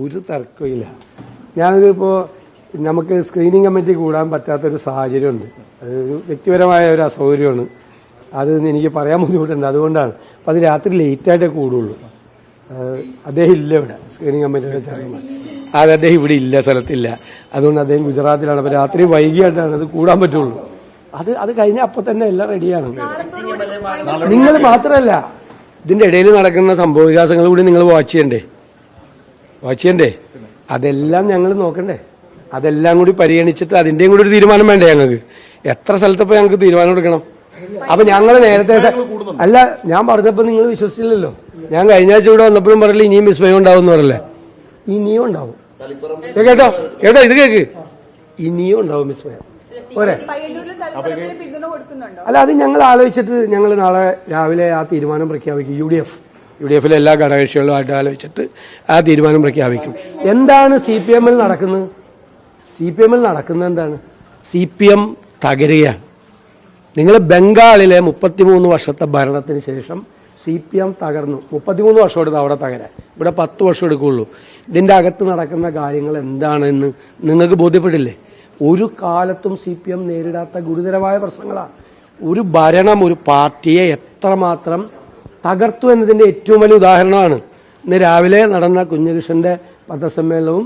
ഒരു തർക്കമില്ല. ഞാനിതിപ്പോൾ നമുക്ക് സ്ക്രീനിങ് കമ്മിറ്റി കൂടാൻ പറ്റാത്തൊരു സാഹചര്യമുണ്ട്. അത് വ്യക്തിപരമായ ഒരു അസൗകര്യമാണ്. അത് എനിക്ക് പറയാൻ ബുദ്ധിമുട്ടുണ്ട്. അതുകൊണ്ടാണ്. അപ്പം അത് രാത്രി ലേറ്റായിട്ടേ കൂടുള്ളൂ. അദ്ദേഹം ഇല്ല ഇവിടെ, സ്ക്രീനിങ് കമ്മിറ്റിയുടെ ചെയർമാൻ. അദ്ദേഹം ഇവിടെ ഇല്ല, സ്ഥലത്തില്ല. അതുകൊണ്ട് അദ്ദേഹം ഗുജറാത്തിലാണ്. അപ്പം രാത്രി വൈകിയായിട്ടാണ് അത് കൂടാൻ പറ്റുള്ളൂ. അത് കഴിഞ്ഞാൽ അപ്പം തന്നെ എല്ലാം റെഡിയാണ്. നിങ്ങൾ മാത്രമല്ല, ഇതിന്റെ ഇടയിൽ നടക്കുന്ന സംഭവ വികാസങ്ങൾ കൂടി നിങ്ങൾ വാച്ച് ചെയ്യണ്ടേ. അതെല്ലാം ഞങ്ങൾ നോക്കണ്ടേ. അതെല്ലാം കൂടി പരിഗണിച്ചിട്ട് അതിന്റെയും കൂടി ഒരു തീരുമാനം വേണ്ടേ ഞങ്ങൾക്ക്. എത്ര സ്ഥലത്തപ്പോ ഞങ്ങൾക്ക് തീരുമാനം എടുക്കണം. അപ്പൊ ഞങ്ങൾ നേരത്തെ അല്ല, ഞാൻ പറഞ്ഞപ്പോ നിങ്ങൾ വിശ്വസിച്ചില്ലല്ലോ. ഞാൻ കഴിഞ്ഞ ആഴ്ച ഇവിടെ വന്നപ്പോഴും പറയില്ല ഇനിയും വിസ്മയം ഉണ്ടാവും എന്ന് പറയല്ലേ. ഇനിയും ഉണ്ടാവും. കേട്ടോ ഇത് കേക്ക്. ഇനിയും ഉണ്ടാവും വിസ്മയം. പോരെ. അല്ല, അത് ഞങ്ങൾ ആലോചിച്ചിട്ട് ഞങ്ങൾ നാളെ രാവിലെ ആ തീരുമാനം പ്രഖ്യാപിക്കും. യു ഡി എഫിലെ എല്ലാ ഘടകകക്ഷികളുമായിട്ട് ആലോചിച്ചിട്ട് ആ തീരുമാനം പ്രഖ്യാപിക്കും. എന്താണ് CPM ൽ നടക്കുന്നത്? എന്താണ്? CPM തകരുകയാണ്. നിങ്ങൾ ബംഗാളിലെ 33 വർഷത്തെ ഭരണത്തിന് ശേഷം CPM തകർന്നു. 33 വർഷം എടുത്ത് അവിടെ തകരാൻ. ഇവിടെ 10 വർഷം എടുക്കുള്ളൂ. ഇതിന്റെ അകത്ത് നടക്കുന്ന കാര്യങ്ങൾ എന്താണെന്ന് നിങ്ങൾക്ക് ബോധ്യപ്പെട്ടില്ലേ? ഒരു കാലത്തും CPM നേരിടാത്ത ഗുരുതരമായ പ്രശ്നങ്ങളാണ്. ഒരു ഭരണം ഒരു പാർട്ടിയെ എത്രമാത്രം തകർത്തു എന്നതിന്റെ ഏറ്റവും വലിയ ഉദാഹരണമാണ് ഇന്ന് രാവിലെ നടന്ന കുഞ്ഞകൃഷ്ണന്റെ പത്രസമ്മേളനവും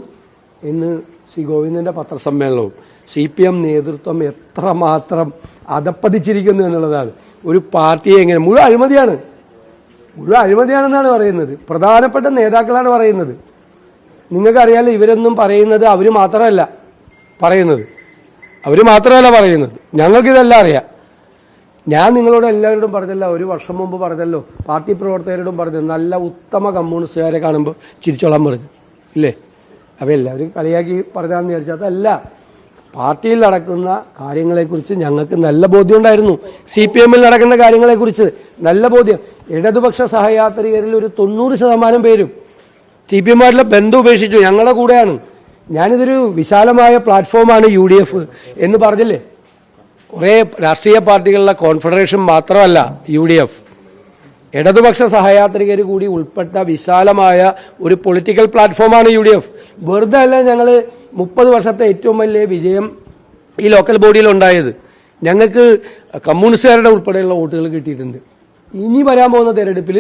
ഇന്ന് ശ്രീ ഗോവിന്ദന്റെ പത്രസമ്മേളനവും. CPM നേതൃത്വം എത്രമാത്രം അധപ്പതിച്ചിരിക്കുന്നു എന്നുള്ളതാണ്. ഒരു പാർട്ടിയെ എങ്ങനെ മുഴുവൻ അഴിമതിയാണെന്നാണ് പറയുന്നത്. പ്രധാനപ്പെട്ട നേതാക്കളാണ് പറയുന്നത്. നിങ്ങൾക്കറിയാലോ, ഇവരൊന്നും പറയുന്നത് അവർ മാത്രമല്ല പറയുന്നത്. ഞങ്ങൾക്കിതെല്ലാം അറിയാം. ഞാൻ നിങ്ങളോട് എല്ലാവരോടും പറഞ്ഞല്ലോ, ഒരു വർഷം മുമ്പ് പറഞ്ഞല്ലോ, പാർട്ടി പ്രവർത്തകരോടും പറഞ്ഞു, നല്ല ഉത്തമ കമ്മ്യൂണിസ്റ്റുകാരെ കാണുമ്പോൾ ചിരിച്ചോളാൻ പറഞ്ഞു ഇല്ലേ. അപ്പം എല്ലാവരും കളിയാക്കി പറഞ്ഞാന്ന് വിചാരിച്ചാൽ അതല്ല. പാർട്ടിയിൽ നടക്കുന്ന കാര്യങ്ങളെക്കുറിച്ച് ഞങ്ങൾക്ക് നല്ല ബോധ്യം ഉണ്ടായിരുന്നു. CPM ൽ നടക്കുന്ന കാര്യങ്ങളെക്കുറിച്ച് നല്ല ബോധ്യം. ഇടതുപക്ഷ സഹയാത്രികരിൽ ഒരു 90% പേരും CPM-മായിട്ടുള്ള ബന്ധം ഉപേക്ഷിച്ചു, ഞങ്ങളുടെ കൂടെയാണ്. ഞാനിതൊരു വിശാലമായ പ്ലാറ്റ്ഫോമാണ് UDF എന്ന് പറഞ്ഞില്ലേ. കുറേ രാഷ്ട്രീയ പാർട്ടികളുടെ കോൺഫെഡറേഷൻ മാത്രമല്ല UDF, ഇടതുപക്ഷ സഹയാത്രികർ കൂടി ഉൾപ്പെട്ട വിശാലമായ ഒരു പൊളിറ്റിക്കൽ പ്ലാറ്റ്ഫോമാണ് UDF. വെറുതെ അല്ല ഞങ്ങൾ 30 വർഷത്തെ ഏറ്റവും വലിയ വിജയം ഈ ലോക്കൽ ബോഡിയിൽ ഉണ്ടായത്. ഞങ്ങൾക്ക് കമ്മ്യൂണിസ്റ്റുകാരുടെ ഉൾപ്പെടെയുള്ള വോട്ടുകൾ കിട്ടിയിട്ടുണ്ട്. ഇനി വരാൻ പോകുന്ന തെരഞ്ഞെടുപ്പിൽ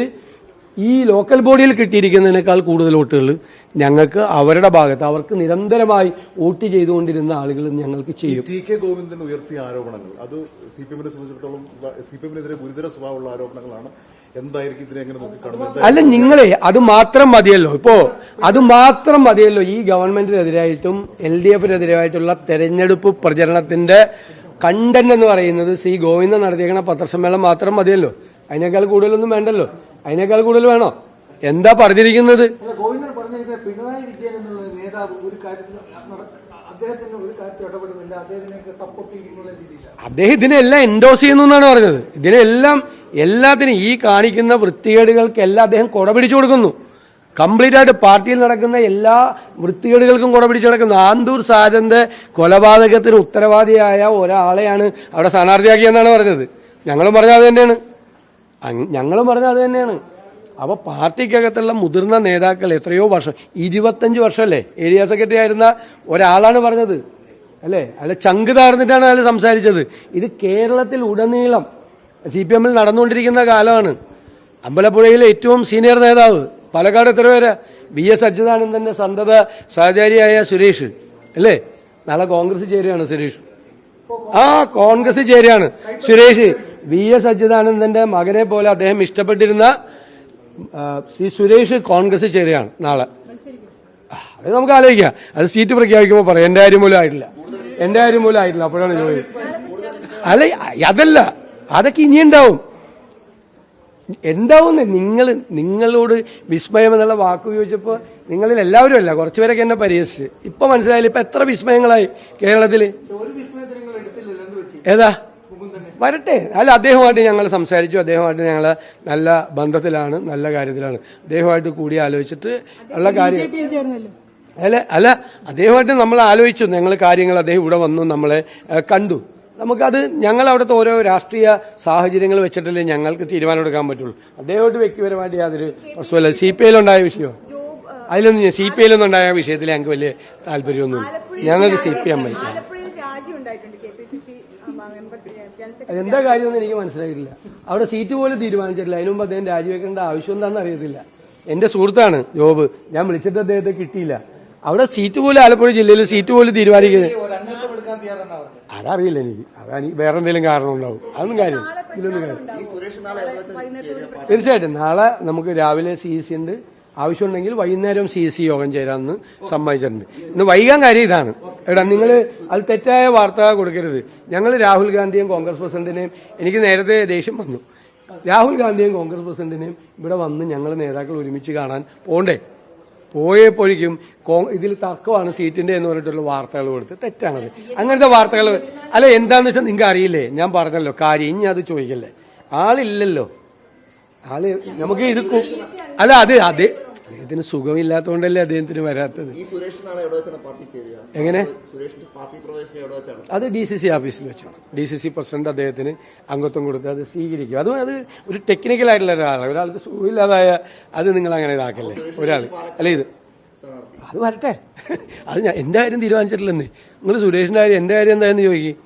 ഈ ലോക്കൽ ബോഡിയിൽ കിട്ടിയിരിക്കുന്നതിനേക്കാൾ കൂടുതൽ വോട്ടുകൾ ഞങ്ങൾക്ക് അവരുടെ ഭാഗത്ത്, അവർക്ക് നിരന്തരമായി വോട്ട് ചെയ്തുകൊണ്ടിരുന്ന ആളുകൾ ഞങ്ങൾക്ക് ചെയ്യും. TK ഗോവിന്ദൻ ഉയർത്തിയ ആരോപണങ്ങൾ അത് CPM-നെ സംബന്ധിച്ചിടത്തോളം CPM-നെതിരെ ഗുരുതര സ്വഭാവമുള്ള ആരോപണങ്ങളാണ്. എന്തായിരിക്കും ഇതിനെ എങ്ങനെ നോക്കിക്കാണുന്നത്? അല്ല, നിങ്ങളെ അത് മാത്രം മതിയല്ലോ ഈ ഗവൺമെന്റിനെതിരായിട്ടും LDF-നെതിരായിട്ടുള്ള തെരഞ്ഞെടുപ്പ് പ്രചരണത്തിന്റെ കണ്ടന്റ് എന്ന് പറയുന്നത് ശ്രീ ഗോവിന്ദൻ നടത്തിയേക്കണ പത്രസമ്മേളനം മാത്രം മതിയല്ലോ. അതിനേക്കാൾ കൂടുതലൊന്നും വേണ്ടല്ലോ. അതിനേക്കാൾ കൂടുതൽ വേണോ? എന്താ പറഞ്ഞിരിക്കുന്നത്? ഗോവിന്ദൻ പറഞ്ഞിരിക്കുന്നത് പിണറായി വിജയൻ എന്നുള്ള നേതാവ് ഒരു കാര്യത്തിൽ അദ്ദേഹത്തിന് ഒരു കാര്യത്തിൽ ഇടപെടുന്നില്ല, അദ്ദേഹത്തിനൊക്കെ സപ്പോർട്ട് ചെയ്യുന്നുള്ള രീതിയിലാണ് അദ്ദേഹം ഇതിനെല്ലാം എൻഡോസ് ചെയ്യുന്നു എന്നാണ് പറഞ്ഞത്. എല്ലാത്തിനും ഈ കാണിക്കുന്ന വൃത്തികേടുകൾക്കെല്ലാം അദ്ദേഹം കൊട പിടിച്ചു കൊടുക്കുന്നു. കംപ്ലീറ്റ് ആയിട്ട് പാർട്ടിയിൽ നടക്കുന്ന എല്ലാ വൃത്തികേടുകൾക്കും കൊട പിടിച്ചു കൊടുക്കുന്നു. ആന്തൂർ സാജന്റെ കൊലപാതകത്തിന് ഉത്തരവാദിയായ ഒരാളെയാണ് അവിടെ സ്ഥാനാർത്ഥിയാക്കിയെന്നാണ് പറഞ്ഞത്. ഞങ്ങളും പറഞ്ഞത് അത് തന്നെയാണ്. അപ്പോൾ പാർട്ടിക്കകത്തുള്ള മുതിർന്ന നേതാക്കൾ എത്രയോ വർഷം, 25 വർഷമല്ലേ ഏരിയ സെക്രട്ടറി ആയിരുന്ന ഒരാളാണ് പറഞ്ഞത് അല്ലേ. അയാളെ ചങ്ക് താർന്നിട്ടാണ് അയാൾ സംസാരിച്ചത്. ഇത് കേരളത്തിൽ ഉടനീളം CPM-ൽ നടന്നുകൊണ്ടിരിക്കുന്ന കാലമാണ്. അമ്പലപ്പുഴയിലെ ഏറ്റവും സീനിയർ നേതാവ്, പാലക്കാട് എത്ര പേര്, VS അച്യുതാനന്ദന്റെ സന്തത സഹചാരിയായ സുരേഷ് അല്ലേ, നാളെ കോൺഗ്രസ് ചേരുകയാണ് സുരേഷ്. കോൺഗ്രസ് ചേരുകയാണ് സുരേഷ്. VS അച്യുതാനന്ദന്റെ മകനെ പോലെ അദ്ദേഹം ഇഷ്ടപ്പെട്ടിരുന്ന ശ്രീ സുരേഷ് കോൺഗ്രസ് ചേരുകയാണ് നാളെ. അത് നമുക്ക് ആലോചിക്കാം. അത് സീറ്റ് പ്രഖ്യാപിക്കുമ്പോൾ പറയാം. എന്റെ കാര്യം പോലും ആയിട്ടില്ല. അപ്പോഴാണ് ജോലി. അല്ല, അതല്ല, അതൊക്കെ ഇനി ഉണ്ടാവും. നിങ്ങളോട് വിസ്മയം എന്നുള്ള വാക്ക് ഉപയോഗിച്ചപ്പോൾ നിങ്ങളിൽ എല്ലാവരും അല്ല, കുറച്ചുപേരൊക്കെ എന്നെ പരിഹസിച്ച്. ഇപ്പൊ മനസ്സിലായില്ല ഇപ്പൊ എത്ര വിസ്മയങ്ങളായി കേരളത്തില്. ഏതാ വരട്ടെ. അല്ല, അദ്ദേഹമായിട്ട് ഞങ്ങൾ സംസാരിച്ചു. അദ്ദേഹമായിട്ട് ഞങ്ങൾ നല്ല ബന്ധത്തിലാണ്, നല്ല കാര്യത്തിലാണ്. അദ്ദേഹമായിട്ട് കൂടി ആലോചിച്ചിട്ട് ഉള്ള കാര്യം അല്ല അദ്ദേഹമായിട്ട് നമ്മൾ ആലോചിച്ചു. ഞങ്ങൾ കാര്യങ്ങൾ അദ്ദേഹം ഇവിടെ വന്നു, നമ്മളെ കണ്ടു. നമുക്കത് ഞങ്ങൾ അവിടുത്തെ ഓരോ രാഷ്ട്രീയ സാഹചര്യങ്ങൾ വെച്ചിട്ടല്ലേ ഞങ്ങൾക്ക് തീരുമാനം എടുക്കാൻ പറ്റുള്ളൂ. അദ്ദേഹമായിട്ട് വ്യക്തിപരമായിട്ട് യാതൊരു പ്രശ്നമല്ല. CPI-ലുണ്ടായ വിഷയം അതിലൊന്നും CPI-ലൊന്നും ഉണ്ടായ വിഷയത്തിൽ ഞങ്ങൾക്ക് വലിയ താല്പര്യമൊന്നുമില്ല. ഞങ്ങൾക്ക് CPM ആയി. അതെന്താ കാര്യമൊന്നും എനിക്ക് മനസ്സിലായിട്ടില്ല. അവിടെ സീറ്റ് പോലും തീരുമാനിച്ചിട്ടില്ല. അതിനു മുമ്പ് അദ്ദേഹം രാജിവെക്കേണ്ട ആവശ്യം എന്താണെന്ന് അറിയത്തില്ല. എന്റെ സുഹൃത്താണ് ജോബ്. ഞാൻ വിളിച്ചിട്ട് അദ്ദേഹത്തെ കിട്ടിയില്ല. അവിടെ സീറ്റ് പോലും ആലപ്പുഴ ജില്ലയിൽ സീറ്റ് പോലും തീരുമാനിക്കുന്നത് അതറിയില്ല എനിക്ക്. അതാണ് വേറെ എന്തെങ്കിലും കാരണം ഉണ്ടാവും. അതൊന്നും കാര്യം ഇതിലൊന്നും കാര്യം. തീർച്ചയായിട്ടും നാളെ നമുക്ക് രാവിലെ CEC ഉണ്ട്. ആവശ്യമുണ്ടെങ്കിൽ വൈകുന്നേരം CEC യോഗം ചേരാമെന്ന് സമ്മതിച്ചിട്ടുണ്ട്. ഇന്ന് വൈകാൻ കാര്യം ഇതാണ്. എടാ നിങ്ങൾ അത് തെറ്റായ വാർത്ത കൊടുക്കരുത്. ഞങ്ങൾ രാഹുൽ ഗാന്ധിയും കോൺഗ്രസ് പ്രസിഡന്റിനെയും എനിക്ക് നേരത്തെ ദേഷ്യം വന്നു. രാഹുൽ ഗാന്ധിയും കോൺഗ്രസ് പ്രസിഡന്റിനെയും ഇവിടെ വന്ന് ഞങ്ങൾ നേതാക്കൾ ഒരുമിച്ച് കാണാൻ പോണ്ടേ? പോയപ്പോഴേക്കും ഇതിൽ തർക്കമാണ് സീറ്റിന്റെ എന്ന് പറഞ്ഞിട്ടുള്ള വാർത്തകൾ കൊടുത്ത് തെറ്റാണത്. അങ്ങനത്തെ വാർത്തകൾ അല്ല എന്താന്ന് വെച്ചാൽ നിങ്ങൾക്ക് അറിയില്ലേ? ഞാൻ പറഞ്ഞല്ലോ കാര്യം. ഇനി അത് ചോദിക്കല്ലേ. ആളില്ലല്ലോ. ആള് നമുക്ക് ഇത് അല്ല അത് ഇതിന് സുഖമില്ലാത്തതുകൊണ്ടല്ലേ അദ്ദേഹത്തിന് വരാത്തത്. എങ്ങനെ? അത് DCC ഓഫീസിൽ വെച്ചാണ്. DCC പ്രസിഡന്റ് അദ്ദേഹത്തിന് അംഗത്വം കൊടുത്ത് അത് സ്വീകരിക്കും. അത് ഒരു ടെക്നിക്കൽ ആയിട്ടുള്ള ഒരാൾക്ക് സുഖമില്ലാതായ അത് നിങ്ങൾ അങ്ങനെ ഇതാക്കല്ലേ ഒരാൾ. അല്ല ഇത് അത് വരട്ടെ. അത് എന്റെ കാര്യം തീരുമാനിച്ചിട്ടില്ലെന്നേ. നിങ്ങൾ സുരേഷിന്റെ കാര്യം എന്റെ കാര്യം എന്തായെന്ന് ചോദിക്കും.